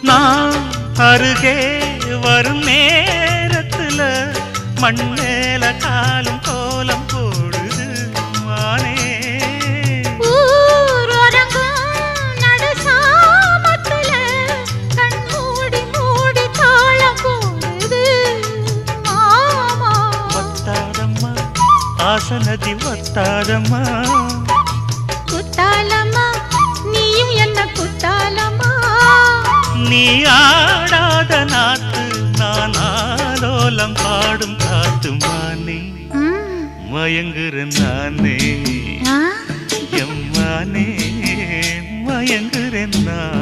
நான் அருகே வரும் நேரத்துல மண்ணேல காலும் கோலம் போடுது மானே. ஒத்தாதம்மா ஆசனதி ஒத்தாதம்மா குத்தாலம்மா நீயும் என்ன குத்தாலம்மா. நீ ஆடாத நாத்து நான் ஆலோலம் பாடும் காத்து மானே. மயங்குறேன் நானே எம்மானே மயங்குறேன் நான்.